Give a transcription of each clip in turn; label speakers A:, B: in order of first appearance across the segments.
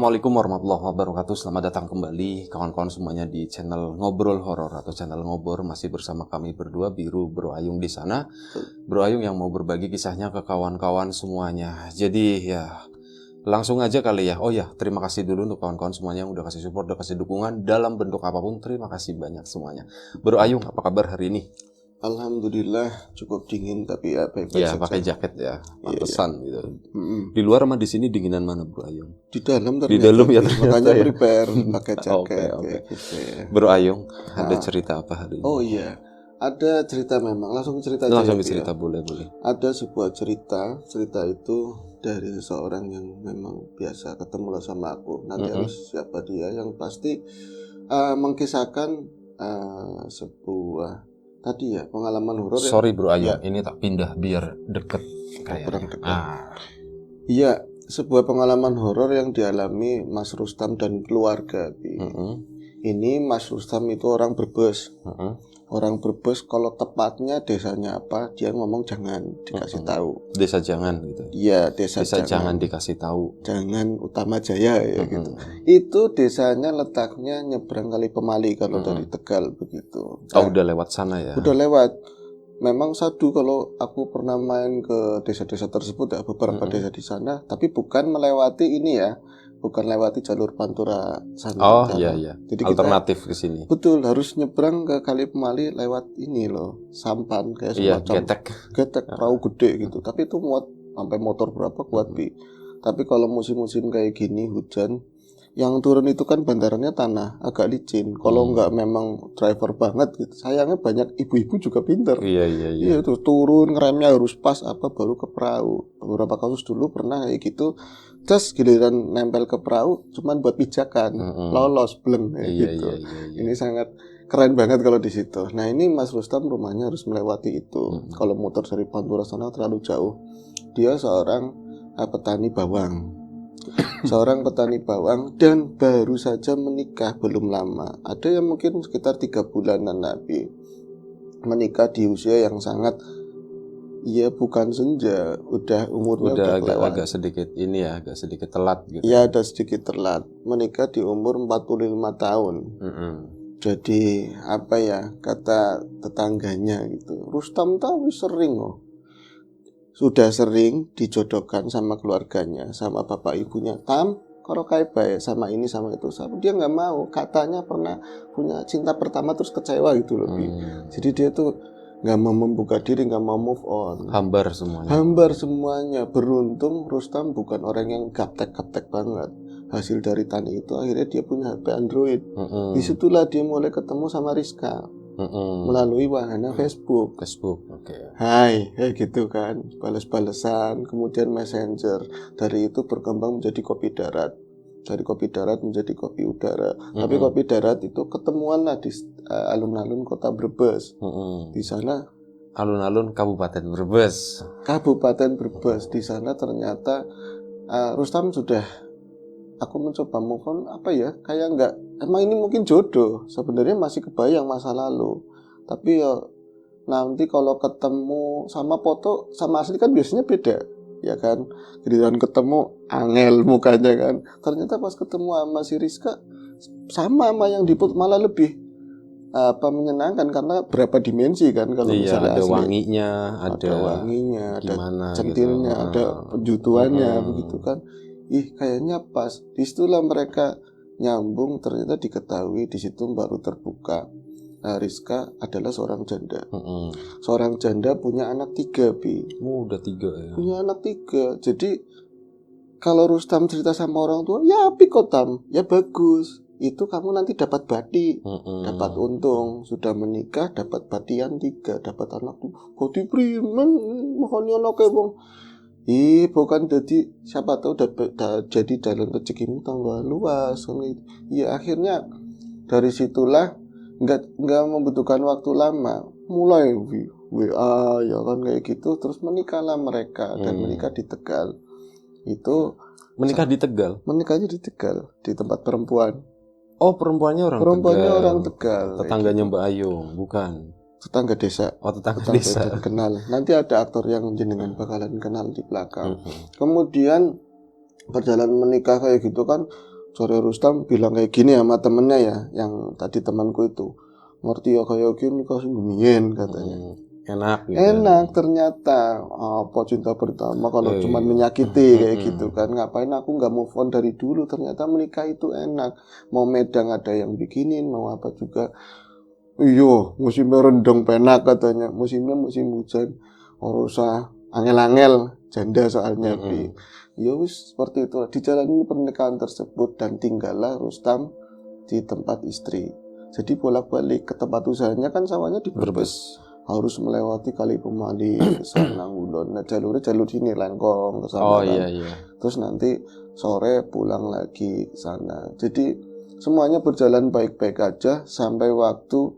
A: Assalamualaikum warahmatullahi wabarakatuh. Selamat datang kembali kawan-kawan semuanya di channel Ngobrol Horor atau channel Ngobor. Masih bersama kami berdua, Biru, Bro Ayung di sana. Bro Ayung yang mau berbagi kisahnya ke kawan-kawan semuanya. Jadi ya langsung aja kali ya. Oh ya, terima kasih dulu untuk kawan-kawan semuanya yang udah kasih support, udah kasih dukungan dalam bentuk apapun. Terima kasih banyak semuanya. Bro Ayung, apa kabar hari ini?
B: Alhamdulillah cukup dingin tapi ya baik-baik
A: Ya,
B: saja.
A: pakai jaket ya, pantesan gitu.
B: Mm-mm.
A: Di luar sama di sini dinginan mana, Bro Ayung?
B: Di dalam ternyata.
A: Di dalam ya ternyata
B: makanya
A: ya.
B: prepare pakai jaket
A: Oke.
B: kayak gitu ya.
A: Bro Ayung, ada cerita apa hari ini?
B: Oh iya, ada cerita memang. Langsung cerita
A: Langsung
B: aja
A: cerita,
B: ya.
A: boleh.
B: Ada sebuah cerita itu dari seseorang yang memang biasa ketemu lah sama aku. Nanti harus siapa dia yang pasti mengkisahkan sebuah tadi ya pengalaman horor.
A: Sorry Bro Ayung,
B: ya.
A: ini tak pindah biar deket
B: Kurang
A: kayaknya.
B: dekat. Iya, sebuah pengalaman horor yang dialami Mas Rustam dan keluarga. Ini Mas Rustam itu orang Brebes. Orang Brebes, kalau tepatnya desanya apa, dia ngomong jangan dikasih tahu.
A: Desa jangan gitu.
B: Iya, desa
A: jangan dikasih tahu.
B: Jangan Utama Jaya ya gitu. Itu desanya letaknya nyebrang Kali Pemali kalau dari Tegal begitu.
A: Oh, udah lewat sana ya.
B: Udah lewat. Memang sadu kalau aku pernah main ke desa-desa tersebut ya, beberapa desa di sana, tapi bukan melewati ini ya. Bukan lewati jalur Pantura sana.
A: Oh iya.
B: Jadi
A: alternatif ke sini.
B: Betul, harus nyebrang ke Kali Pemali lewat ini loh, sampan kayak semacam getek perahu gede gitu. Tapi itu muat sampai motor berapa kuat bi. Tapi kalau musim-musim kayak gini hujan, yang turun itu kan bandaranya tanah, agak licin. Kalau nggak memang driver banget gitu. Sayangnya banyak ibu-ibu juga pinter. Iya itu turun ngeremnya harus pas baru ke perahu. Beberapa kasus dulu pernah kayak gitu. Terus giliran nempel ke perahu cuman buat pijakan, lolos bleng gitu. Ini sangat keren banget kalau di situ. Nah ini Mas Rustam rumahnya harus melewati itu. Kalau motor dari Pantura sana terlalu jauh. Dia seorang petani bawang. Seorang petani bawang dan baru saja menikah belum lama. Ada yang mungkin sekitar 3 bulanan Nabi. Menikah di usia yang sangat bukan senja, udah umurnya
A: udah agak sedikit telat gitu.
B: Ya, ada sedikit telat. Menikah di umur 45 tahun. Jadi apa ya kata tetangganya gitu. Rustam tahu sering sudah sering dijodohkan sama keluarganya, sama bapak ibunya. Kalau kayak baik sama ini sama itu, dia nggak mau. Katanya pernah punya cinta pertama terus kecewa gitu loh. Jadi dia tuh nggak mau membuka diri, nggak mau move on.
A: Hambar semuanya.
B: Beruntung Rustam bukan orang yang gaptek banget. Hasil dari tani itu akhirnya dia punya HP Android. Disitulah dia mulai ketemu sama Rizka melalui wahana Facebook. Hai gitu kan, balas-balesan, kemudian Messenger. Dari itu berkembang menjadi kopi darat. Dari kopi darat menjadi kopi udara. Tapi kopi darat itu ketemuan lah di alun-alun kota Brebes. Di sana
A: alun-alun Kabupaten Brebes.
B: Di sana ternyata Rustam sudah, aku mencoba move on kayak nggak, emang ini mungkin jodoh. Sebenarnya masih kebayang masa lalu. Tapi nanti kalau ketemu sama foto sama asli kan biasanya beda. Ya kan, giliran ketemu angel mukanya kan. Ternyata pas ketemu sama si Rizka sama yang diput, malah lebih menyenangkan karena berapa dimensi kan kalau misalnya
A: ada
B: asli.
A: ada
B: wanginya, ada centilnya,
A: gitu.
B: Ada penjutuannya begitu kan. Kayaknya pas. Disitulah mereka nyambung, ternyata diketahui di situ baru terbuka. Rizka adalah seorang janda. Seorang janda punya anak 3 bi.
A: Udah 3 ya.
B: Punya anak 3. Jadi kalau Rustam cerita sama orang tua, ya Tam, ya bagus. Itu kamu nanti dapat bati, dapat untung. Sudah menikah dapat batian 3, dapat anak tuh. Bati primen, makanya anaknya bang. Bukan jadi siapa tahu jadi jalan rezekimu tambah luas. Ya akhirnya dari situlah nggak membutuhkan waktu lama, mulai WA ya kan kayak gitu, terus menikahlah mereka dan menikah di Tegal. Itu
A: menikah di Tegal.
B: Menikahnya di Tegal, di tempat perempuan.
A: Oh, perempuannya
B: orang Tegal.
A: Tetangganya Mbak Ayung, bukan?
B: Tetangga desa.
A: Oh, tetangga desa.
B: Kenal. Nanti ada aktor yang jenengan bakalan kenal di belakang. Kemudian perjalanan menikah kayak gitu kan, Sore Rustam bilang kayak gini sama temennya ya, yang tadi temanku itu, ngerti ya kayak gini kasih gumian katanya.
A: Enak gitu.
B: Enak ternyata. Apa cinta pertama kalau cuma menyakiti kayak gitu kan. Ngapain aku nggak move on dari dulu. Ternyata menikah itu enak. Mau medang ada yang bikinin, mau apa juga. Iyo, musimnya rendang penak katanya. Musimnya musim hujan. Ora usah angel-angel, janda soalnya. Ya wis seperti itu. Dijalani pernikahan tersebut dan tinggallah Rustam di tempat istri. Jadi bolak-balik ke tempat usahanya kan sawahnya di Brebes. Harus melewati Kali Pemali ke sana ngulon. Nah, jalur sini Lengkong ke sana.
A: Iya.
B: Terus nanti sore pulang lagi ke sana. Jadi semuanya berjalan baik-baik aja sampai waktu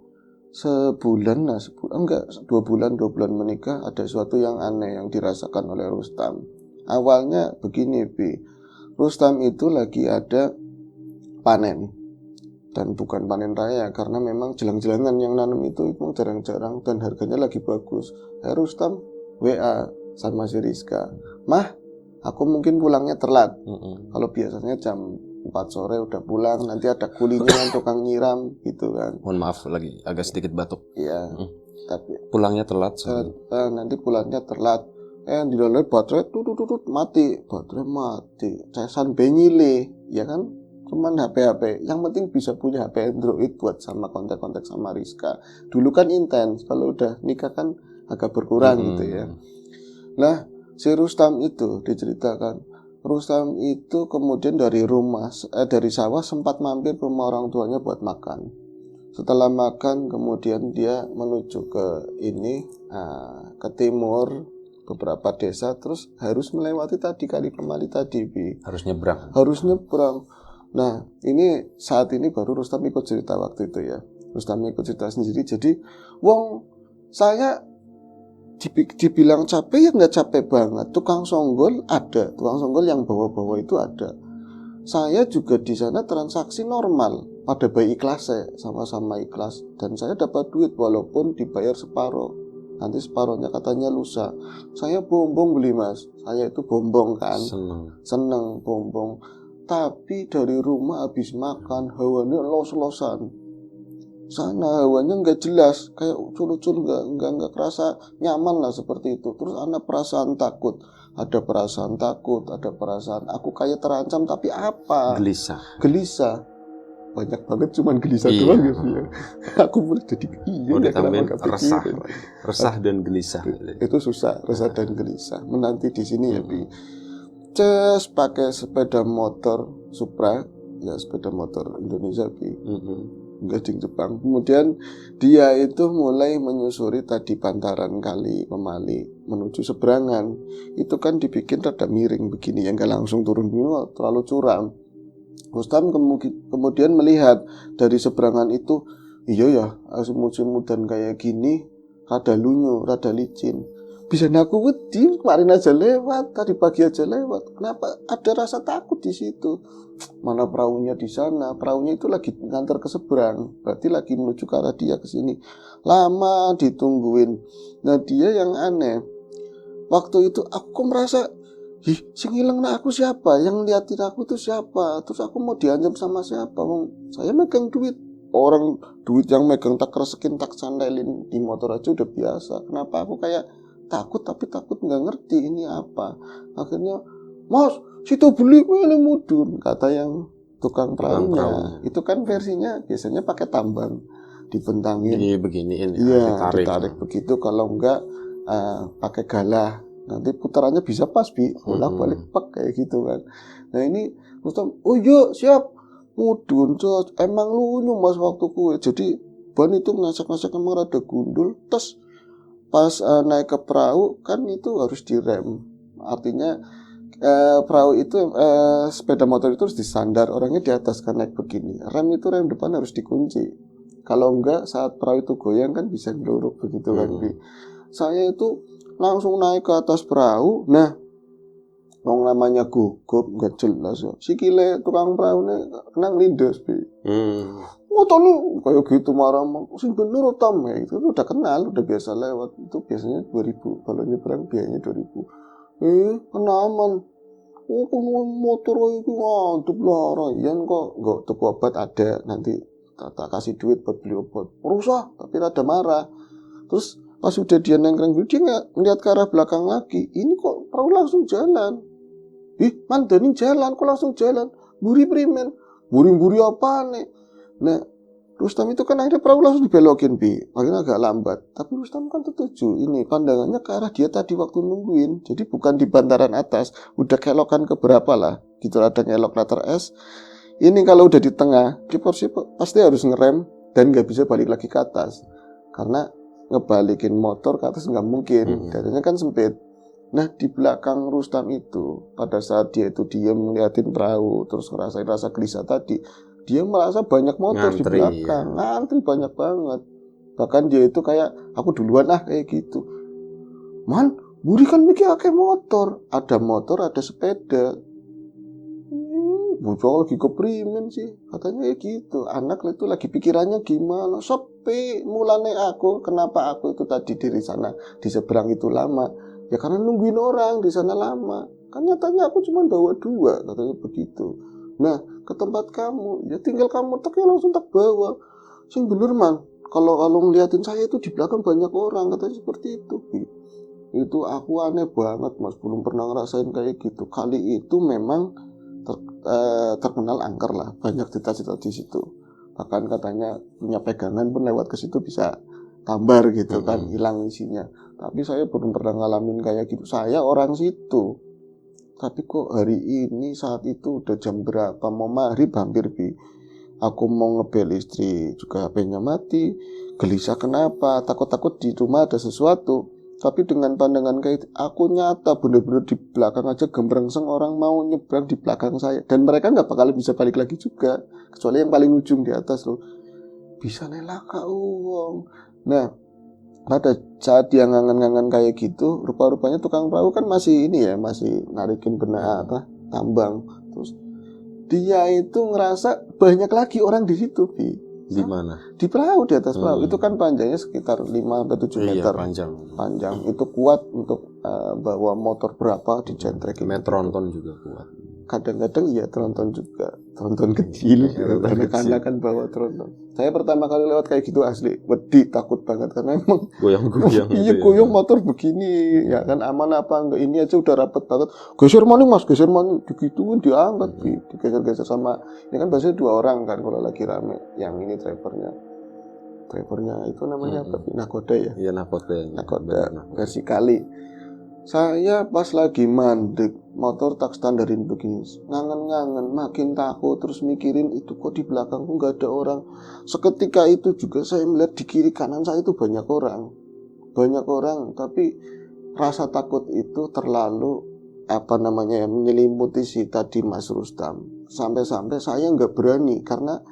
B: sebulan, enggak, 2 bulan menikah, ada sesuatu yang aneh yang dirasakan oleh Rustam. Awalnya begini, Bi. Rustam itu lagi ada panen. Dan bukan panen raya, karena memang jelang-jelangan yang nanam itu memang jarang-jarang dan harganya lagi bagus. Rustam WA sama si Rizka, "Mah, aku mungkin pulangnya telat." Kalau biasanya jam 4 sore udah pulang, nanti ada kulinya tukang nyiram gitu kan.
A: Mohon maaf lagi agak sedikit batuk.
B: Iya. Tapi
A: pulangnya telat.
B: Nanti pulangnya telat. Di dalam baterai mati. Baterai mati. Casan benyile, ya kan? Cuman HP. Yang penting bisa punya HP Android buat sama kontak-kontak sama Rizka. Dulu kan intens, kalau udah nikah kan agak berkurang gitu ya. Nah, si Rustam itu diceritakan, Rustam itu kemudian dari sawah sempat mampir ke rumah orang tuanya buat makan. Setelah makan kemudian dia menuju ke ke timur beberapa desa, terus harus melewati tadi Kali Pemali tadi, Bi.
A: Harus nyebrang.
B: Nah, saat ini baru Rustam ikut cerita waktu itu ya. Rustam ikut cerita sendiri. Jadi, saya dibilang capek ya nggak capek banget. Tukang songgol ada, tukang songgol yang bawa-bawa itu ada. Saya juga di sana transaksi normal, pada baik ikhlas sama-sama ikhlas. Dan saya dapat duit walaupun dibayar separuh. Nanti separuhnya katanya lusa. Saya bombong beli, Mas. Saya itu bombong kan. Seneng bombong. Tapi dari rumah habis makan hawanya los-losan. Sana hawanya nggak jelas, kayak ucul-ucul, nggak kerasa nyaman lah seperti itu. Terus ada perasaan takut, ada perasaan aku kayak terancam, tapi apa? Gelisah. Banyak banget cuman gelisah doang gitu ya. Aku mulai jadi
A: kenapa resah dan gelisah.
B: Itu susah, resah dan gelisah. Menanti di sini ya, Bi. Pakai sepeda motor Supra, ya sepeda motor Indonesia, Bi. Gading Jepang. Kemudian dia itu mulai menyusuri tadi bantaran Kali Pemali menuju seberangan. Itu kan dibikin rada miring begini, yang gak langsung turun dulu, terlalu curam. Rustam kemudian melihat dari seberangan itu, iya ya, musim hujan kayak gini, rada lunyu, rada licin. Bisa aku wedi, kemarin aja lewat, tadi pagi aja lewat. Kenapa ada rasa takut di situ? Mana perahunya di sana? Perahunya itu lagi ngantar ke seberang, berarti lagi menuju ke arah dia ke sini. Lama ditungguin. Nah, dia yang aneh. Waktu itu aku merasa, sing ilang aku siapa? Yang liatin aku tuh siapa? Terus aku mau diancam sama siapa? Saya megang duit. Orang duit yang megang tak resekin, tak sandelin di motor aja udah biasa. Kenapa aku kayak takut, tapi takut nggak ngerti ini apa. Akhirnya, "Mas, situ beli ini mudun," kata yang tukang perahunya. Itu kan versinya biasanya pakai tambang, dibentangin,
A: beginiin
B: ya, ditarik begitu. Kalau enggak pakai galah, nanti putarannya bisa pas, Bi, bolak-balik pak kayak gitu kan. Nah ini Rustam, "Oh iya siap, mudun emang lu Mas waktu kue." Jadi ban itu ngasak-ngasak emang rada gundul. Terus pas naik ke perahu kan itu harus direm. Artinya perahu itu sepeda motor itu harus disandar, orangnya di atas kan naik begini. Rem depan harus dikunci. Kalau enggak saat perahu itu goyang kan bisa ngeluruk begitu kan. Saya itu langsung naik ke atas perahu. Nah, namanya gugup nggak jelas ya. Sikile tukang perahu nih kena lindas, Bi. Motornya kayak gitu marah, sing bener Tom ya, itu udah kenal, udah biasa lewat. Itu biasanya 2000, kalau nyebrang biayanya 2000. Kenaman. Oh, motor itu ngantuk lah, Yan kok nggak tuku obat ada, nanti tak kasih duit buat beli obat. Rusak, tapi rada marah. Terus pas udah dia nengkreng, dia ngeliat ke arah belakang lagi. Ini kok perahu langsung jalan. Mandani jalan, kok langsung jalan. Buri primen, buri apa nih? Nah, Rustam itu kan akhirnya perahu langsung dibelokin, akhirnya agak lambat. Tapi Rustam kan setuju, ini pandangannya ke arah dia tadi waktu nungguin. Jadi bukan di bantaran atas, udah kelokan ke berapa lah. Gitu ada ngelok letter S. Ini kalau udah di tengah, dia pasti harus ngerem dan nggak bisa balik lagi ke atas. Karena ngebalikin motor ke atas nggak mungkin, dadanya kan sempit. Nah di belakang Rustam itu, pada saat dia itu diam ngeliatin perahu, terus ngerasain rasa gelisah tadi, dia merasa banyak motor ngantri, di belakang, ngantri banyak banget. Bahkan dia itu kayak, aku duluan kayak gitu. Man, Buri kan mikir kayak motor, ada sepeda. Bocah lagi keprimen sih, katanya kayak gitu. Anak itu lagi pikirannya gimana, sepi. Mulane kenapa aku itu tadi di sana, di seberang itu lama. Ya karena nungguin orang di sana lama. Kan nyatanya aku cuma bawa 2, katanya begitu. Nah, ke tempat kamu, ya tinggal kamu langsung bawa. Sing bener man, kalau ngeliatin saya itu di belakang banyak orang, katanya seperti itu. Itu aku aneh banget mas, belum pernah ngerasain kayak gitu. Kali itu memang terkenal angker lah, banyak cita-cita di situ. Bahkan katanya punya pegangan pun lewat ke situ bisa tambar gitu kan, hilang isinya. Tapi saya belum pernah ngalamin kayak gitu. Saya orang situ. Tapi kok hari ini saat itu udah jam berapa? Mau maghrib hampir aku mau ngebel istri juga HP-nya mati. Gelisah kenapa? Takut-takut di rumah ada sesuatu. Tapi dengan pandangan kayak aku nyata bener-bener di belakang aja gemrengseng orang mau nyebrang di belakang saya. Dan mereka gak bakal bisa balik lagi juga. Kecuali yang paling ujung di atas loh. Bisa nelaka uang. Nah, pada saat dia ngangen-ngangen kayak gitu, rupa-rupanya tukang perahu kan masih masih narikin tambang. Terus dia itu ngerasa banyak lagi orang di situ,
A: Di mana?
B: Di perahu, di atas perahu. Itu kan panjangnya sekitar 5-7 meter. Panjang. Itu kuat untuk bawa motor berapa di jentrek.
A: Tronton juga kuat.
B: Kadang-kadang tronton juga. Tronton kecil. Karena kan bawa tronton. Saya pertama kali lewat kayak gitu asli wedi, takut banget karena emang
A: goyang-goyang.
B: Iya, goyang motor begini. Ya kan aman apa enggak, ini aja udah rapet banget. Geser maning mas, digituin diangkat, digeser-geser sama. Ini kan biasanya 2 orang kan kalau lagi rame. Yang ini drivernya itu namanya apa? Nakoda ya?
A: Iya,
B: Nakoda versi kali. Saya pas lagi mandek, motor tak standarin begini, ngangen-ngangen, makin takut, terus mikirin itu kok di belakangku nggak ada orang. Seketika itu juga saya melihat di kiri kanan saya itu banyak orang, tapi rasa takut itu terlalu menyelimuti si tadi Mas Rustam. Sampai-sampai saya nggak berani karena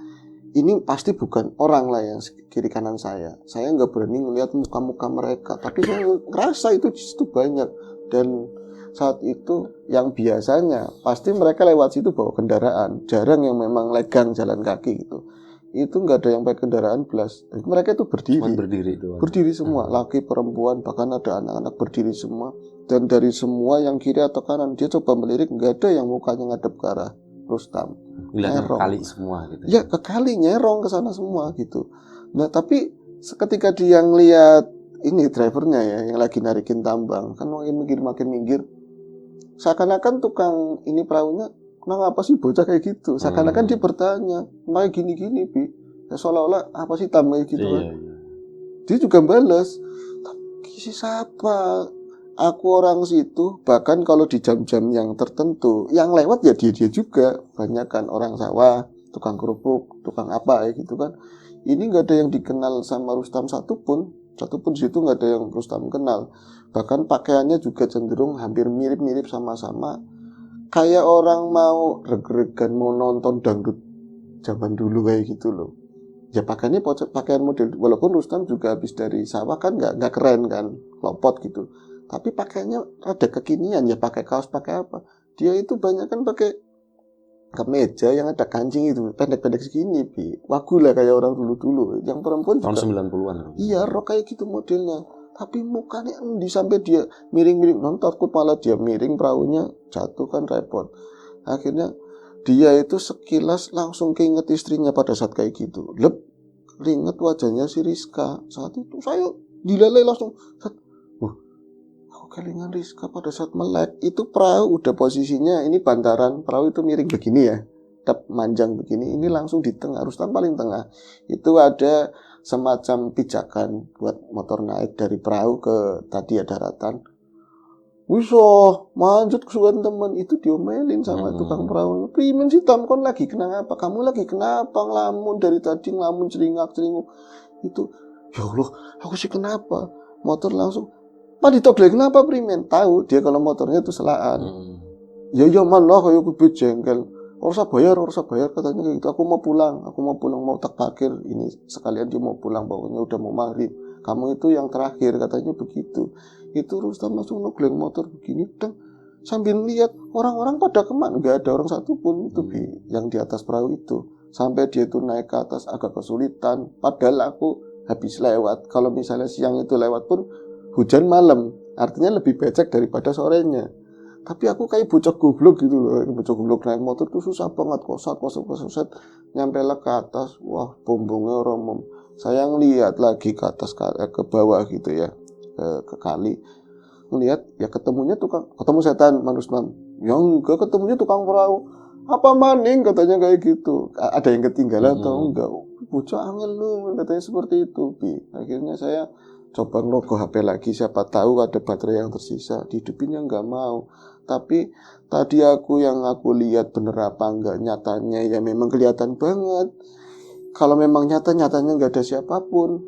B: ini pasti bukan orang lah yang kiri kanan saya. Saya nggak berani ngelihat muka-muka mereka. Tapi saya ngerasa itu di situ banyak. Dan saat itu yang biasanya pasti mereka lewat situ bawa kendaraan. Jarang yang memang legang jalan kaki gitu. Itu nggak ada yang pakai kendaraan belas. Mereka itu berdiri doang. Berdiri semua, laki perempuan, bahkan ada anak-anak berdiri semua. Dan dari semua yang kiri atau kanan dia coba melirik, nggak ada yang mukanya ngadep ke arah Rustam.
A: Nyerong ke kali semua gitu.
B: Ya ke kali, nyerong ke sana semua gitu. Nah tapi ketika dia ngeliat ini drivernya ya yang lagi narikin tambang, kan makin minggir. Seakan-akan tukang ini perahunya, kenapa sih bocah kayak gitu? Seakan-akan dia bertanya, kayak gini-gini ya, seolah-olah apa sih tambang gitu kan? Iya. Dia juga balas, tapi siapa? Aku orang situ, bahkan kalau di jam-jam yang tertentu, yang lewat ya dia juga, banyak kan orang sawah, tukang kerupuk, tukang apa ya gitu kan. Ini nggak ada yang dikenal sama Rustam satupun di situ nggak ada yang Rustam kenal. Bahkan pakaiannya juga cenderung hampir mirip-mirip sama-sama, kayak orang mau reg-regan mau nonton dangdut zaman dulu kayak gitu loh. Ya pakaiannya pakaian model, walaupun Rustam juga habis dari sawah kan nggak keren kan, lopot gitu. Tapi pakaiannya rada kekinian ya, pakai kaos, pakai apa. Dia itu banyak kan pakai kemeja yang ada kancing itu, pendek-pendek segini, wagu lah kayak orang dulu-dulu. Yang perempuan
A: tahun
B: juga
A: 90-an.
B: Iya, rok kayak gitu modelnya. tapi mukanya endi sampai dia miring-miring, takut malah dia miring perahunya jatuh kan repot. Akhirnya dia itu sekilas langsung keinget istrinya pada saat kayak gitu. Ingat wajahnya si Rizka. Saat itu saya dileleh langsung. Aku kelingan Rizka pada saat melek. Itu perahu udah posisinya, ini bantaran perahu itu miring begini ya, manjang begini. Ini langsung di tengah, Rustam paling tengah. Itu ada semacam pijakan buat motor naik dari perahu ke tadi ya daratan. Wiso manjut kesukaan teman itu diomelin sama tukang perahu. Primen sih Tam, kon lagi kenapa? Kamu lagi kenapa ngelamun dari tadi, ngelamun celingak-celinguk itu? Ya Allah, aku sih kenapa? Motor langsung, Pak ditoglek kenapa Primen? Tahu dia kalau motornya itu selaan. Ya mana kayak gue jengkel. Orang usah bayar katanya gitu. Aku mau pulang mau tak parkir ini sekalian dia mau pulang, pokoknya udah mau maghrib. Kamu itu yang terakhir katanya begitu. Itu Rustam langsung nogleng motor begini dan sambil lihat orang-orang pada kemana, nggak ada orang satu pun itu yang di atas perahu itu. Sampai dia itu naik ke atas agak kesulitan. Padahal aku habis lewat. Kalau misalnya siang itu lewat pun hujan malam, artinya lebih becek daripada sorenya. Tapi aku kayak bocah goblok gitu loh, bocah goblok naik motor tuh susah banget, kosat, nyampe lah ke atas, wah bumbungnya romom. Saya ngeliat lagi ke atas, ke bawah gitu ya, ke kali, ngeliat ya ketemu setan Manusman, yang enggak ketemunya tukang perahu, apa maning katanya kayak gitu, ada yang ketinggalan atau enggak, bocah angel lu katanya seperti itu. Akhirnya saya coba ngelogoh HP lagi, siapa tahu ada baterai yang tersisa, dihidupinnya nggak mau. Tapi tadi aku lihat bener apa enggak nyatanya ya memang kelihatan banget. Kalau memang nyatanya nggak ada siapapun,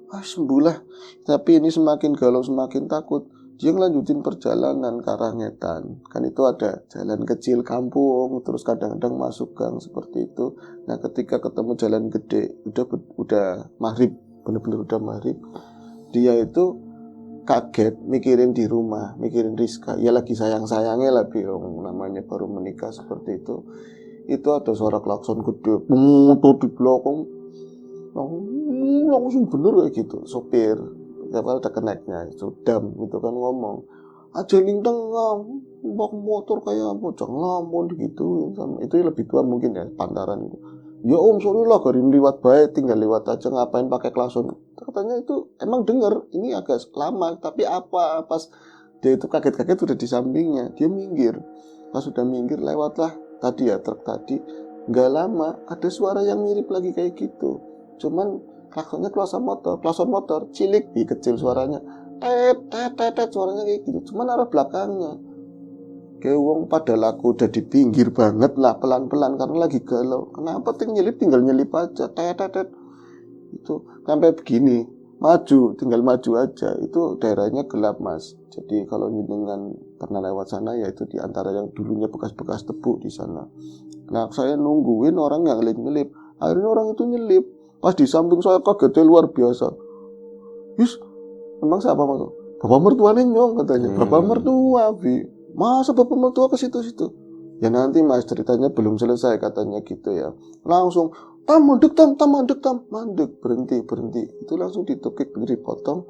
B: sembuhlah. Tapi ini semakin galau semakin takut. Dia ngelanjutin perjalanan ke arah Ngetan. Kan itu ada jalan kecil kampung, terus kadang-kadang masuk gang seperti itu. Nah ketika ketemu jalan gede, udah maghrib, bener-bener udah maghrib, dia itu kaget mikirin di rumah, mikirin Rizka. Ya lagi sayang-sayangnya lah namanya baru menikah seperti itu. Itu ada suara klakson gede, motor di belakang, langsung bener kayak gitu. Sopir kapal ada keneknya, Sudam itu kan ngomong, aja ning tengah, bak motor kayak bocah ngelamun gitu. Itu lebih tua mungkin ya, pantaran itu. Ya sorry lah, garin liwat baik, tinggal lewat aja, ngapain pakai klakson. Katanya itu emang denger, ini agak lama, tapi pas dia itu kaget-kaget udah di sampingnya, dia minggir. Pas sudah minggir, lewatlah tadi ya, truk tadi. Nggak lama, ada suara yang mirip lagi kayak gitu. Cuman klaksonnya klakson motor, cilik, kecil suaranya. Tet, suaranya kayak gitu. Cuman arah belakangnya. Kayak wong pada laku udah di pinggir banget lah, pelan-pelan karena lagi galau. Kenapa tinggal nyelip aja, tet. Itu sampai begini, tinggal maju aja. Itu daerahnya gelap Mas. Jadi kalau dengan pernah lewat sana ya itu di antara yang dulunya bekas-bekas tebu di sana. Nah saya nungguin orang yang nyelip. Akhirnya orang itu nyelip. Pas di samping saya kagetnya luar biasa. Emang siapa Mas? Bapak mertuanya nyong katanya. Bapak mertua, Masa bapak mertua ke situ-situ? Ya nanti Mas ceritanya belum selesai katanya gitu ya. Langsung mandek, berhenti. Itu langsung ditukik, dipotong.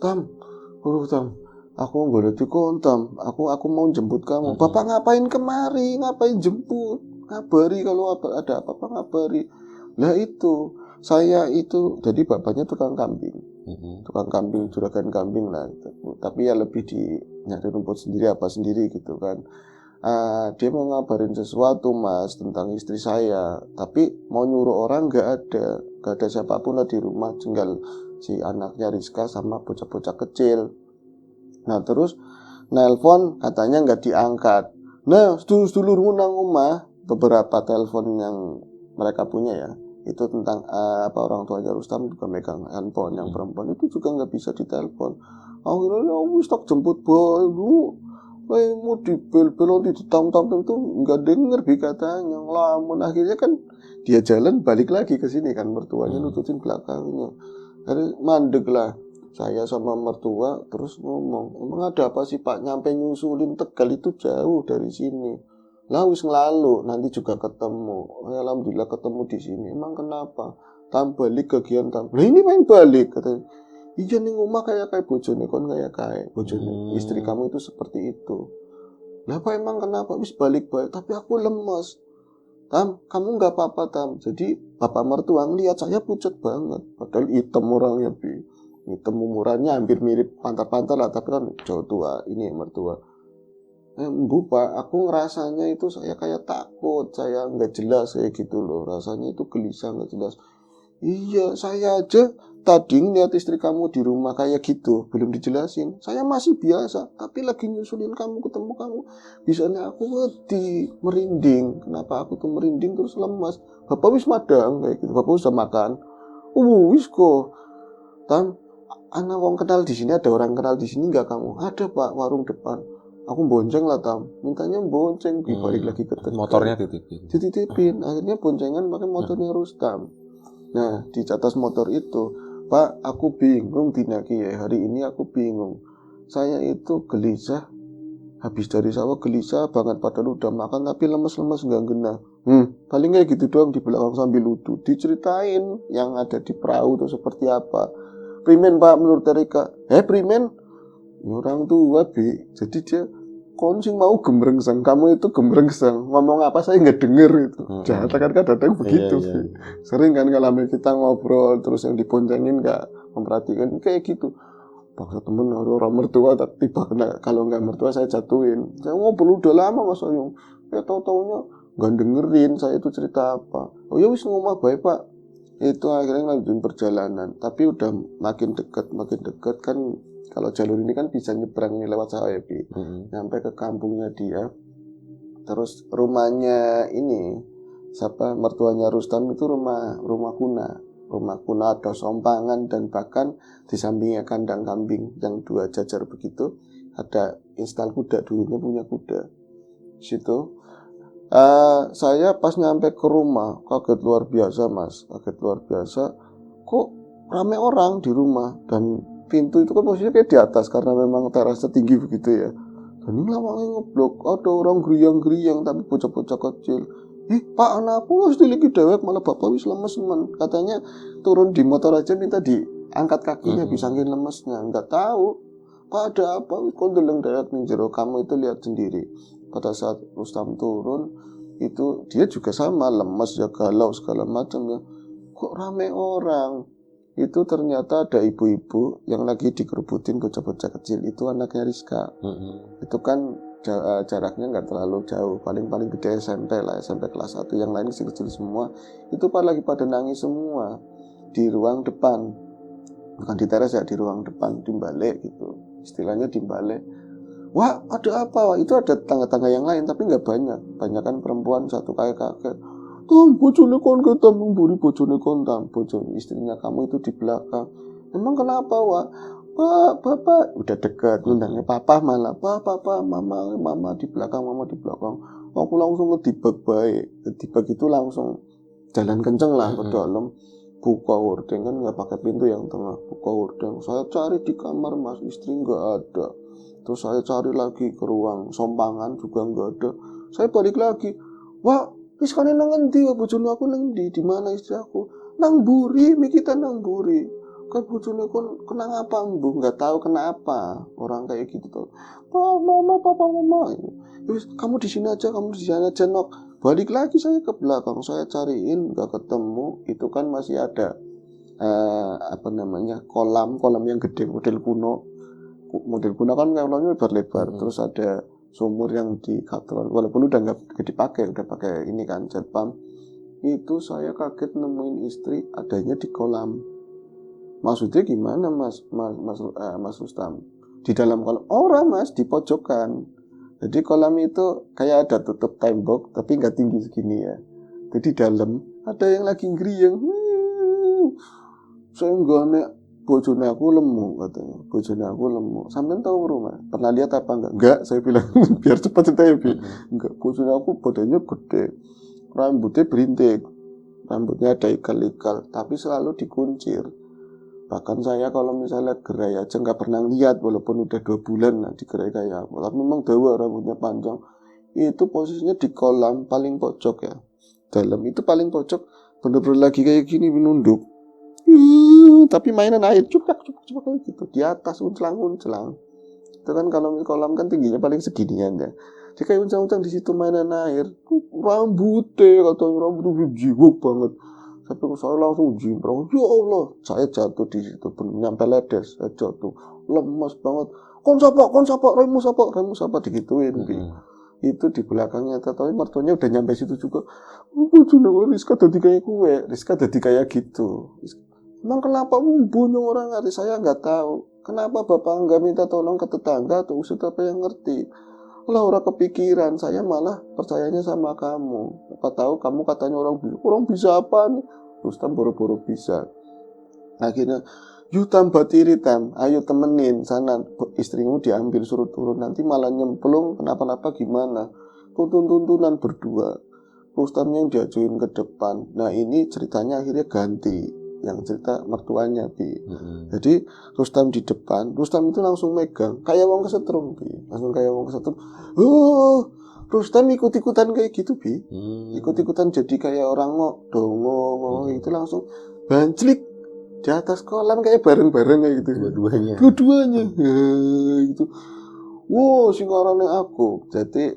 B: Tam, aku boleh dikontam. Aku mau jemput kamu. Bapak ngapain kemari? Ngapain jemput? Ngabari kalau ada apa-apa ngabari. Lah itu, saya itu jadi bapaknya tukang kambing. Tukang kambing, juragan kambing lah gitu. Tapi ya lebih di nyari rumput sendiri gitu kan. Dia mau ngabarin sesuatu Mas tentang istri saya, tapi mau nyuruh orang gak ada siapapun lah di rumah, tinggal si anaknya Rizka sama bocah-bocah kecil. Nah terus nelpon katanya gak diangkat. Nah sedulur-sedulur nang omah, beberapa telepon yang mereka punya ya, itu tentang orang tuanya Rustam juga megang handphone, yang perempuan itu juga nggak bisa ditelepon. Akhirnya wis tak jemput boy lu, mau dibel-belon ditam-tam itu nggak denger katanya ngelamun. Akhirnya kan dia jalan balik lagi ke sini kan, mertuanya nututin belakangnya. Akhirnya mandek lah saya sama mertua, terus ngomong, emang ada apa sih Pak, nyampe nyusulin Tegal itu jauh dari sini. Lah wis ngelalu, nanti juga ketemu. Alhamdulillah ketemu di sini. Emang kenapa? Balik ke Gian Tam. Lah ini main balik katanya. iya ning omah kayak bojone kon kayak bojone istri kamu itu seperti itu. Lah apa emang kenapa wis balik-balik tapi aku lemes. Tam, kamu nggak apa-apa Tam. Jadi bapak mertua ngeliat saya pucat banget. Padahal hitam orangnya hitam umurannya hampir mirip pantar-pantar lah, tapi kan jauh tua ini mertua. Bu Pak, aku ngerasanya itu saya kayak takut, saya nggak jelas kayak gitu loh. Rasanya itu gelisah nggak jelas. Iya, saya aja tadi ngeliat istri kamu di rumah kayak gitu, belum dijelasin. Saya masih biasa, tapi lagi nyusulin kamu, ketemu kamu. Bisanya aku wedi, merinding. Kenapa aku tuh merinding terus lemas? Bapak wis madang kayak gitu, bapak udah makan. Wis kok. Tam, anak wong kenal di sini, ada orang kenal di sini nggak kamu? Ada Pak, warung depan. Aku bonceng lah Tam, mintanya bonceng, balik lagi ke
A: motornya dititipin.
B: Akhirnya boncengan pakai motornya Rustam. Nah, di atas motor itu, Pak, aku bingung dinaki ya. Hari ini aku bingung. Saya itu gelisah. Habis dari sawah gelisah banget. Padahal udah makan tapi lemes-lemes nggak genah. Paling kayak gitu doang di belakang sambil lucu. Diceritain yang ada di perahu itu seperti apa. Primen Pak menurut Erika. Primen? Orang tua Bi. Jadi dia sing mau gemrengsang, kamu itu gemrengsang, ngomong apa saya nggak denger itu. Jahat kan kadang begitu. Iya. Sering kan kalau kita ngobrol terus yang diboncengin nggak memperhatikan kayak gitu. Bangsa temen orang mertua tiba kena, kalau nggak mertua saya jatuhin. Saya ngobrol udah lama Mas Oyung, tahu-taunya nggak dengerin saya itu cerita apa. Oh ya wis ngomong baik Pak. Itu akhirnya lanjutin perjalanan, tapi udah makin dekat kan. Kalau jalur ini kan bisa nyebrang lewat sawah ya, Bi. Sampai ke kampungnya dia. Terus rumahnya ini, mertuanya Rustam itu rumah kuna. Rumah kuna ada sompangan dan bahkan di sampingnya kandang kambing yang 2 jajar begitu. Ada instal kuda, dulunya punya kuda. Situ. Saya pas nyampe ke rumah, kaget luar biasa Mas. Kaget luar biasa. Kok rame orang di rumah dan pintu itu kan posisinya kayak di atas karena memang terasnya tinggi begitu ya. Dan ini lawangnya ngeblok, ada orang geriang-geriang tapi bocah-bocah kecil. Pak anakku harus diliki dewek malah bapak wis lemes man. Katanya turun di motor aja minta diangkat kakinya bisa ngin lemesnya. Nggak tahu Pak ada apa, kok deleng dewek ning jero. Kamu itu lihat sendiri. Pada saat Rustam turun itu dia juga sama lemes ya, galau segala macam ya. Kok rame orang? Itu ternyata ada ibu-ibu yang lagi dikerubutin bocah-bocah kecil. Itu anaknya Rizka. Itu kan jaraknya nggak terlalu jauh, paling gede SMP lah, SMP kelas 1. Yang lain kecil-kecil semua. Itu lagi pada nangis semua di ruang depan, bukan di teras ya, di ruang depan, di balik gitu, istilahnya di balik. Wah ada apa? Wah, itu ada tangga-tangga yang lain tapi nggak banyakan perempuan, satu kakek. Tam, bojone kon kita memburi bojone kon Tam, bojone istrinya kamu itu di belakang. Emang kenapa Wak? Pak, bapak udah dekat, undangnya papa malah, papa, mama di belakang, mama di belakang. Aku langsung ngedibak baik, ngedibak itu langsung jalan kenceng lah ke dalam, buka hordeng kan nggak pakai pintu yang tengah, buka hordeng. Saya cari di kamar Mas, istri nggak ada. Terus saya cari lagi ke ruang sompangan juga nggak ada. Saya balik lagi, Wak. Wis kane nang endi bojone aku nang ndi? Di mana istri aku? Nang mburi, kita nang mburi. Kan bojone kon kenang apa, Bu? Enggak tahu kenapa. Orang kayak gitu tuh. Papa, mama. Wis kamu di sini aja, Nok. Balik lagi saya ke belakang, saya cariin enggak ketemu. Itu kan masih ada kolam yang gede model kuno. Model kuno kan kolomnya lebar-lebar. Terus ada sumur yang di katron, walaupun udah nggak dipakai, udah pakai ini kan jet pump. Itu saya kaget nemuin istri adanya di kolam. Maksudnya gimana Mas Rustam? Di dalam kolam orang Mas, di pojokan. Jadi kolam itu kayak ada tutup tembok tapi nggak tinggi segini ya. Jadi dalam ada yang lagi ngeriang. Saya nggak bojone aku lemu katanya. Bojone aku lemu. Sampai tahu rumah. Pernah lihat apa enggak? Enggak, saya bilang biar cepat ceritanya Bi. Enggak, bojone aku badannya gede. Rambutnya berintik. Rambutnya ada ikal-ikal, tapi selalu dikuncir. Bahkan saya kalau misalnya gerai aja nggak pernah lihat walaupun udah 2 bulan lah di gerai kayak apa. Tapi memang dawa rambutnya panjang. Itu posisinya di kolam paling pojok ya. Dalam itu paling pojok bener-bener lagi kayak gini menunduk. Tapi mainan air cupak kayak gitu di atas uncelang. Itu kan kalau kolam kan tingginya paling seginian ya. Dia kayak uncang-uncang di situ mainan air. Rambutnya jiwuk banget. Sampai saya langsung jimbrong. Ya Allah, saya jatuh di situ, nyampe ledes, saya jatuh, lemas banget. Kon sapa, remu sapa digituin. Itu di belakangnya, tapi mertuanya udah nyampe situ juga. Rizka dadi kayak gitu. Emang kenapa bunuh orang ngerti? Saya nggak tahu. Kenapa bapak nggak minta tolong ke tetangga atau usut apa yang ngerti? Lah orang kepikiran, saya malah percayanya sama kamu. Apa tahu kamu katanya orang bisa apa nih? Rustam boro-boro bisa. Akhirnya, yuk tambah tiritan, ayo temenin sana, istrimu diambil suruh turun, nanti malah nyemplung, kenapa-napa gimana? Tuntun-tuntunan berdua. Rustamnya yang diajuin ke depan. Nah ini ceritanya akhirnya ganti. Yang cerita mertuanya Bi. Jadi Rustam di depan, Rustam itu langsung megang kayak wong kesetrum Bi. Langsung kayak wong kesetrum. Rustam ikut-ikutan kayak gitu Bi. Ikut-ikutan jadi kayak orang dongo itu langsung banclik di atas kolam kayak bareng-bareng kayak gitu. Dua-duanya. Gitu. Wow, singkarannya aku. Jadi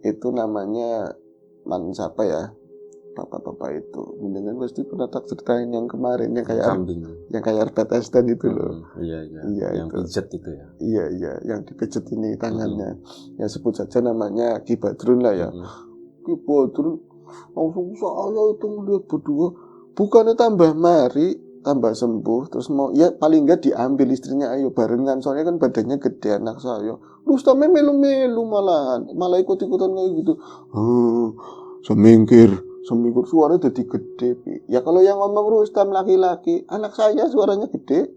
B: itu namanya siapa ya? Bapak-bapak itu mendingan pasti pernah tak ceritain yang kemarin yang kayak kambing, yang kayak Albert Einstein itu loh.
A: Iya yang pijet itu ya.
B: Iya yang dipijet ini tangannya. Ya sebut saja namanya Ki Badrun lah ya. Ki Badrun langsung saya itu melihat berdua bukannya tambah mari tambah sembuh terus mau ya paling enggak diambil istrinya ayo barengan soalnya kan badannya gede anak saya. Rustamnya melu-melu malah ikut-ikutan kayak gitu. Semingkir suaranya jadi gede. Ya kalau yang ngomong Rustam laki-laki, anak saya suaranya gede.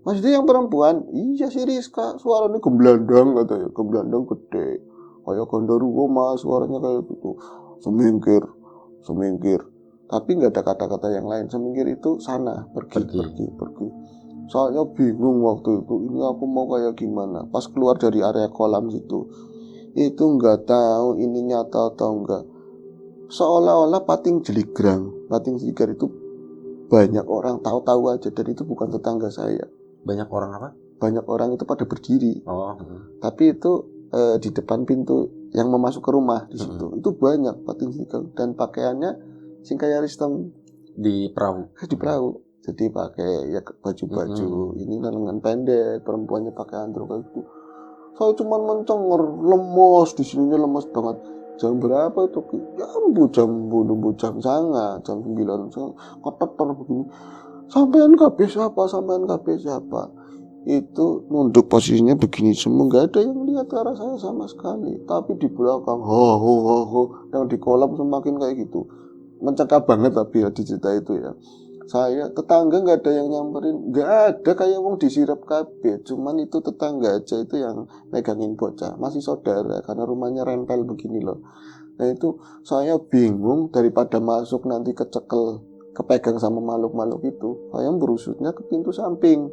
B: Maksudnya yang perempuan, iya si Rizka suaranya gemblandang katanya, gemblandang gede. Kayak Gondoruo mas suaranya kayak gitu. Semingkir. Tapi nggak ada kata-kata yang lain. Semingkir itu sana, pergi. Saya bingung waktu itu. Ini aku mau kayak gimana? Pas keluar dari area kolam situ, itu nggak tahu ini nyata atau enggak. Seolah-olah pating jeligrang itu banyak orang tahu-tahu aja dan itu bukan tetangga saya.
A: Banyak orang apa?
B: Banyak orang itu pada berdiri. Tapi itu di depan pintu yang mau masuk ke rumah di situ. Itu banyak pating jeligrang dan pakaiannya sing kayak Ristem
A: di perahu.
B: Jadi pakai ya baju-baju ini lengan pendek, perempuannya pakai androk kayak gitu. Saya cuma mencenger, lemas di sininya lemas banget. Jam berapa itu? Ya jam 9, jam 9 keteter begini. Sampean kabeh siapa? Itu nunduk posisinya begini semua, nggak ada yang lihat ke arah saya sama sekali. Tapi di belakang, yang di kolam semakin kayak gitu. Mencekam banget tapi ya di cerita itu ya. Saya tetangga nggak ada yang nyamperin, nggak ada kayak wong disirap kabeh. Cuman itu tetangga aja itu yang megangin bocah, masih saudara karena rumahnya rempel begini loh. Nah itu saya bingung daripada masuk nanti kepegang sama makhluk-makhluk itu. Saya berusutnya ke pintu samping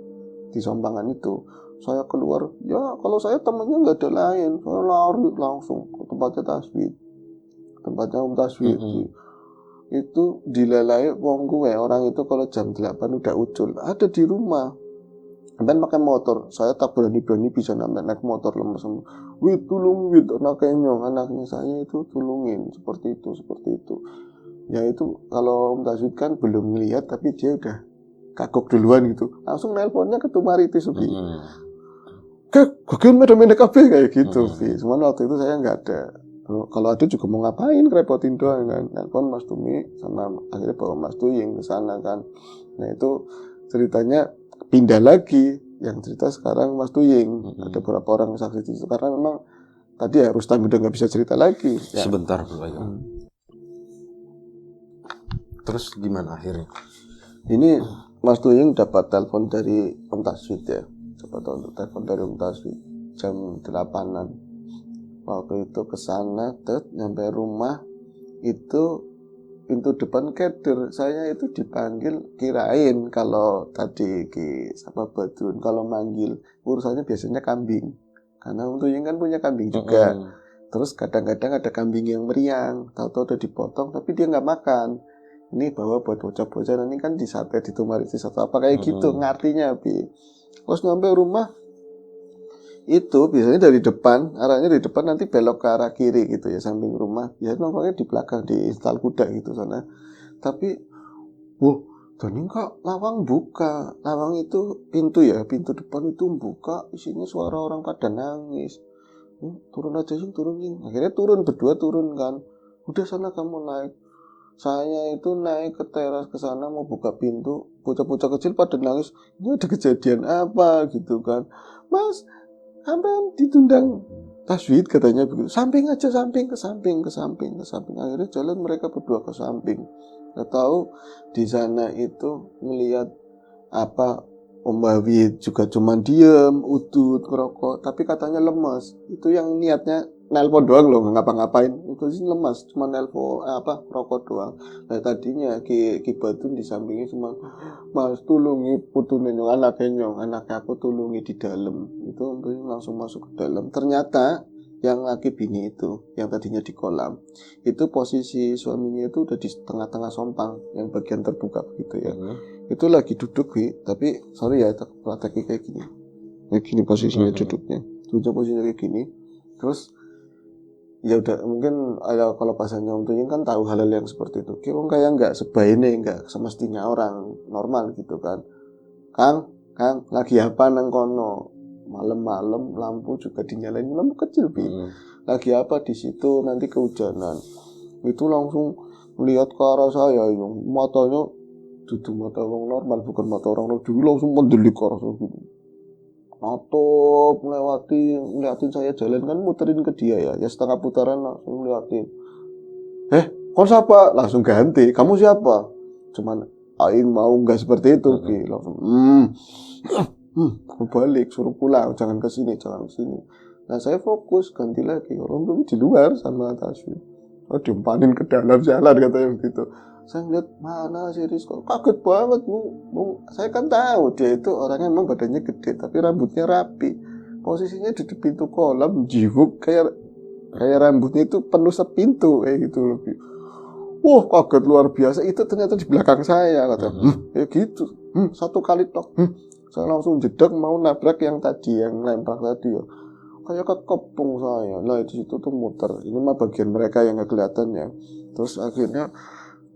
B: di sompangan itu. Saya keluar, ya kalau saya temannya nggak ada lain, saya lari langsung ke tempatnya Om Taswid. Itu dilalai wong gue orang itu kalau jam 8 udah ucul ada di rumah dan pakai motor. Saya tak berani bisa naik motor lemes semua. Tolong anaknya saya itu tolongin seperti itu. Ya itu kalau Om Taswid kan belum melihat tapi dia udah kagok duluan gitu. Langsung nelponnya ke Tumaritis Ubi. Bagian medan kafe kayak gitu sih. Cuman waktu itu saya nggak ada. Kalau ada juga mau ngapain, repotin doang kan. Nelpon Mas Tumi sama akhirnya bawa Mas Tuying ke sana kan. Nah itu ceritanya pindah lagi. Yang cerita sekarang Mas Tuying. Ada beberapa orang saksi di situ karena memang tadi ya Rustam udah nggak bisa cerita lagi. Ya.
A: Sebentar Bro Ayu. Terus gimana akhirnya?
B: Ini Mas Tuying dapat telepon dari Om Taswid ya. Telepon dari Om Taswid jam 8-an. Waktu itu kesana, nyampe rumah itu pintu depan keder. Saya itu dipanggil, kirain kalau tadi sama Badrun kalau manggil urusannya biasanya kambing. Karena Om Tuying kan punya kambing juga. Terus kadang-kadang ada kambing yang meriang, tahu-tahu udah dipotong tapi dia nggak makan. ini bawa buat bocah-bocah, nanti kan di sate ditumaritis atau apa kayak gitu ngartinya Bi. Pas nyampe rumah itu biasanya dari depan, arahnya dari depan nanti belok ke arah kiri gitu ya, samping rumah. Biasanya nongkrongnya di belakang di stal kuda gitu sana. Tapi Dani kok lawang buka, lawang itu pintu ya, pintu depan itu buka, isinya suara orang pada nangis. Turun aja sih, turunin. Akhirnya berdua turun kan. Udah sana kamu naik. Saya itu naik ke teras ke sana mau buka pintu, bocah-bocah kecil pada nangis. Ini ada kejadian apa gitu kan? Mas, sampai ditundang taswid katanya begitu. Samping aja, samping ke samping. Akhirnya jalan mereka berdua ke samping. Nggak tahu di sana itu melihat apa, Om Bawit juga cuma diem, udut, ngerokok, tapi katanya lemas. Itu yang niatnya nelpon doang loh, nggak ngapa-ngapain. Itu sih lemas, cuma nelpon rokok doang. Nah tadinya Ki Badun di sampingnya cuma, Mas tulungi putune nyong, anaknya aku tulungi di dalam. Itu langsung masuk ke dalam. Ternyata yang laki bini itu, yang tadinya di kolam, itu posisi suaminya itu udah di tengah-tengah sompang, yang bagian terbuka begitu ya. Itu lagi duduk tapi sorry ya, prakteknya kayak gini posisinya duduknya, posisinya kayak gini. Terus ya udah mungkin kalau pasannya Om Tuying kan tahu hal-hal yang seperti itu. Kayak nggak sebaiknya, nggak semestinya orang normal gitu kan. Kang lagi apa nang kono? Malam-malam lampu juga dinyalain, lampu kecil lagi apa di situ, nanti kehujanan. Itu langsung melihat ke arah saya, yang matanya duduk mata orang normal, bukan mata orang normal. Dulu langsung mendelik ke arah saya gitu. Atop ngeliatin saya jalan kan, muterin ke dia ya setengah putaran langsung ngeliatin. Kon siapa? Langsung ganti. Kamu siapa? Cuman aing mau nggak seperti itu, langsung balik, suruh pulang, jangan ke sini. Nah saya fokus, ganti lagi. Orang tuh di luar sama Taswin. Diempanin ke dalam jalan katanya begitu. Saya ngeliat, mana si Rizko, kaget banget bu. Saya kan tahu dia itu orangnya emang badannya gede, tapi rambutnya rapi. Posisinya di pintu kolam, jiwuk kayak rambutnya itu penuh sepintu kayak gitu loh. Wah kaget luar biasa, itu ternyata di belakang saya katanya. Kayak gitu. Satu kali tok. Saya langsung jedak mau nabrak yang tadi, yang lempar tadi ya. Kayak kekepung saya. Nah di situ tuh muter. Ini mah bagian mereka yang nggak kelihatan ya. Terus akhirnya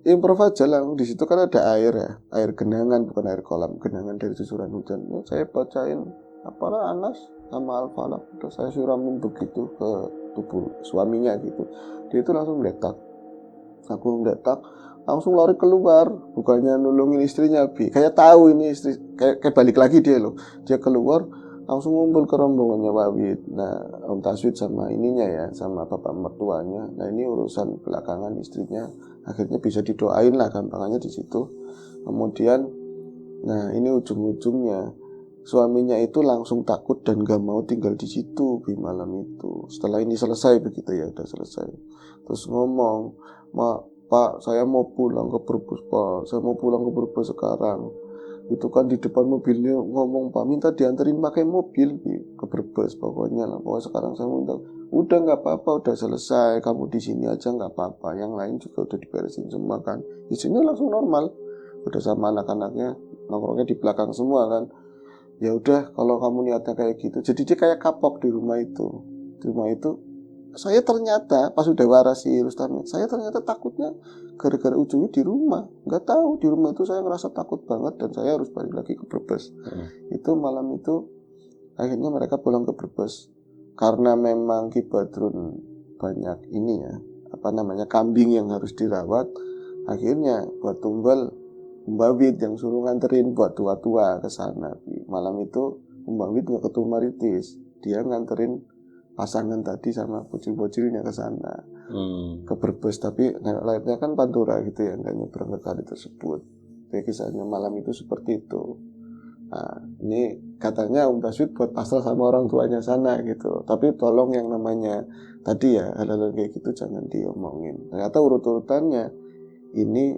B: improv aja lah. Di situ kan ada air ya, air genangan, bukan air kolam, genangan dari susuran hujan. Ya, saya bacain apalah Anas sama Al-Falaq. Terus saya siramin begitu ke tubuh suaminya gitu. Dia itu langsung meletak. Aku meletak, langsung lari keluar, bukannya nulungin istrinya kayak tahu ini istri, kayak balik lagi dia loh. Dia keluar langsung ngumpul ke rombongannya Wawit. Nah Om Taswid sama ininya ya, sama bapak mertuanya. Nah ini urusan belakangan istrinya, akhirnya bisa didoain lah gampangannya di situ. Kemudian nah ini ujung-ujungnya suaminya itu langsung takut dan gak mau tinggal di situ di malam itu. Setelah ini selesai begitu ya, udah selesai. Terus ngomong, Pak, saya mau pulang ke Brebes, Pak. Saya mau pulang ke Brebes sekarang. Itu kan di depan mobilnya ngomong, Pak, minta dianterin pakai mobil ke Brebes pokoknya lah. Pokoknya sekarang saya minta, udah nggak apa-apa, udah selesai. Kamu di sini aja nggak apa-apa. Yang lain juga udah diberesin semua kan. Isinya langsung normal. Udah sama anak-anaknya, nongkrongnya di belakang semua kan. Ya udah, kalau kamu niatnya kayak gitu. Jadi dia kayak kapok di rumah itu. Di rumah itu saya ternyata pas udah waras si Rustam, saya ternyata takutnya gara-gara ujungnya di rumah. Nggak tahu, di rumah itu saya ngerasa takut banget dan saya harus balik lagi ke Brebes. Itu malam itu akhirnya mereka pulang ke Brebes karena memang Ki Badrun banyak ini ya, kambing yang harus dirawat. Akhirnya buat Tumbal Mbawit yang suruh nganterin buat tua-tua ke sana. Malam itu Mbawit nggak ketemu Maritis, dia nganterin pasangan tadi sama bocil-bocilnya ke sana, ke Brebes, tapi lainnya kan Pantura gitu ya, nggak nyebrang ke kali tersebut. Jadi kisahnya malam itu seperti itu. Nah, ini katanya Om Taswid buat pasrah sama orang tuanya sana gitu. Tapi tolong yang namanya tadi ya, hal-hal kayak gitu jangan diomongin. Ternyata urut-urutannya ini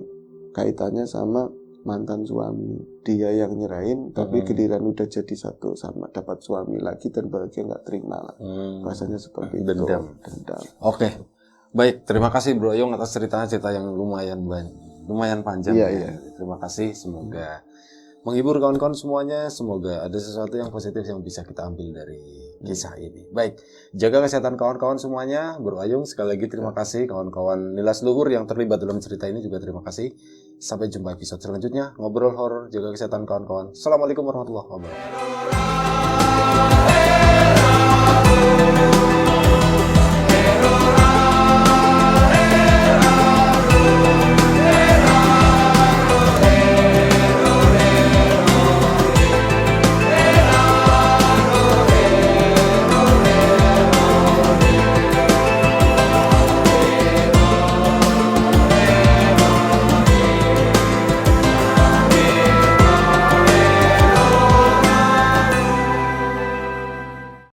B: kaitannya sama mantan suami, dia yang nyerahin, tapi giliran udah jadi satu sama dapat suami lagi dan bahagia nggak terima lah, rasanya seperti
A: dendam.
B: Dendam.
A: Oke, baik, terima kasih Bro Ayung atas cerita yang lumayan banyak, lumayan panjang.
B: Iya.
A: Terima kasih, semoga menghibur kawan-kawan semuanya. Semoga ada sesuatu yang positif yang bisa kita ambil dari kisah ini. Baik, jaga kesehatan kawan-kawan semuanya. Bro Ayung, sekali lagi terima kasih. Kawan-kawan Nilas Luhur yang terlibat dalam cerita ini juga terima kasih. Sampai jumpa episode selanjutnya. Ngobrol horor, jaga kesehatan kawan-kawan. Assalamualaikum warahmatullahi wabarakatuh.